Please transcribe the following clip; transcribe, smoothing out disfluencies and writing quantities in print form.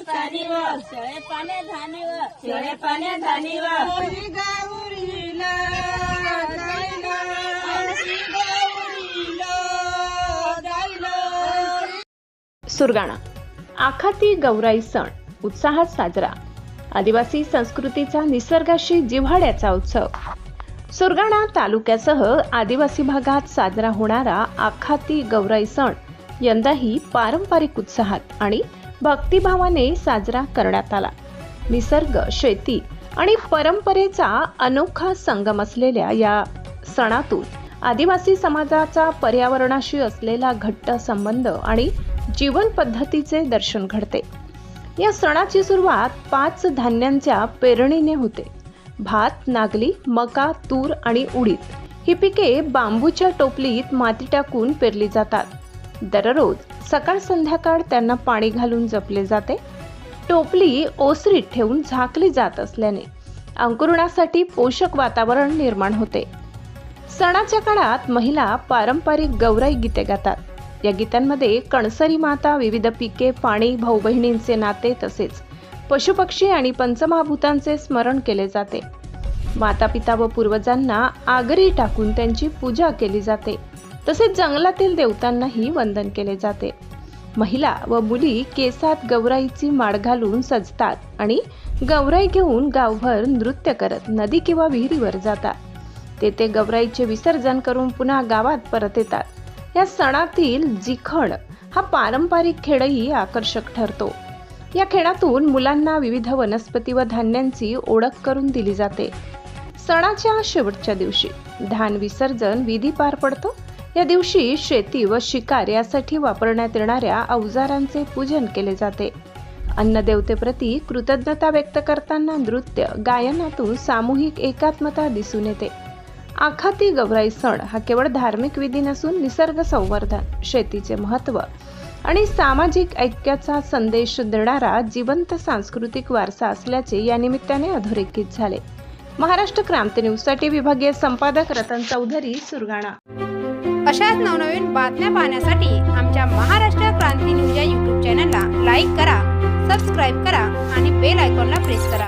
पाणीवर शेळे पाण्या धानीवर शेळे पाण्या धानीवर गाऊरीला जायला सुरगाणा आखाती गौराई सण उत्साहात साजरा. आदिवासी संस्कृतीचा निसर्गाशी जिव्हाळ्याचा उत्सव. सुरगाणा तालुक्यासह आदिवासी भागात साजरा होणारा आखाती गौराई सण यंदाही पारंपरिक उत्साहात आणि भक्तिभावाने साजरा करण्यात आला. निसर्ग, शेती आणि परंपरेचा अनोखा संगम असलेल्या या सणातून आदिवासी समाजाचा पर्यावरणाशी असलेला घट्ट संबंध आणि जीवन पद्धतीचे दर्शन घडते. या सणाची सुरुवात 5 धान्यांच्या पेरणीने होते. भात, नागली, मका, तूर आणि उडीद ही पिके बांबूच्या टोपलीत माती टाकून पेरली जातात. दररोज सकाळ संध्याकाळ त्यांना पाणी घालून जपले जाते. टोपली ओसरीत ठेवून झाकली जात असल्याने अंकुरणासाठी पोषक वातावरण निर्माण होते. सणाच्या काळात महिला पारंपरिक गौराई गीते गातात. या गीतांमध्ये कणसरी माता, विविध पिके, पाणी, भाऊ बहिणींचे नाते तसेच पशुपक्षी आणि पंचमहाभूतांचे स्मरण केले जाते. माता पिता व पूर्वजांना आगरी टाकून त्यांची पूजा केली जाते. तसेच जंगलातील देवतांनाही वंदन केले जाते. महिला व मुली केसात गौराईची माळ घालून सजतात आणि गौराई घेऊन गावभर नृत्य करत नदी किंवा विहिरीवर जातात. तेथे गौराईचे विसर्जन करून पुन्हा गावात परत येतात. या सणातील जिखण हा पारंपरिक खेळही आकर्षक ठरतो. या खेळातून मुलांना विविध वनस्पती व धान्यांची ओळख करून दिली जाते. सणाच्या शेवटच्या दिवशी धान विसर्जन विधी पार पडतो. या दिवशी शेती व शिकार यासाठी वापरण्यात येणाऱ्या अवजारांचे पूजन केले जाते. अन्नदेवतेप्रती कृतज्ञता व्यक्त करताना नृत्य गायनातून सामूहिक एकात्मता दिसून येते. आखाती गौराई सण हा केवळ धार्मिक विधी नसून निसर्ग संवर्धन, शेतीचे महत्त्व आणि सामाजिक ऐक्याचा संदेश देणारा जिवंत सांस्कृतिक वारसा असल्याचे या निमित्ताने अधोरेखित झाले. महाराष्ट्र क्रांती न्यूजसाठी विभागीय संपादक रतन चौधरी, सुरगाणा. अशाच नवनवीन बातम्या पाहण्यासाठी आमच्या महाराष्ट्र क्रांती न्यूज या YouTube चॅनलला लाईक करा, सबस्क्राईब करा आणि बेल आयकॉनला प्रेस करा.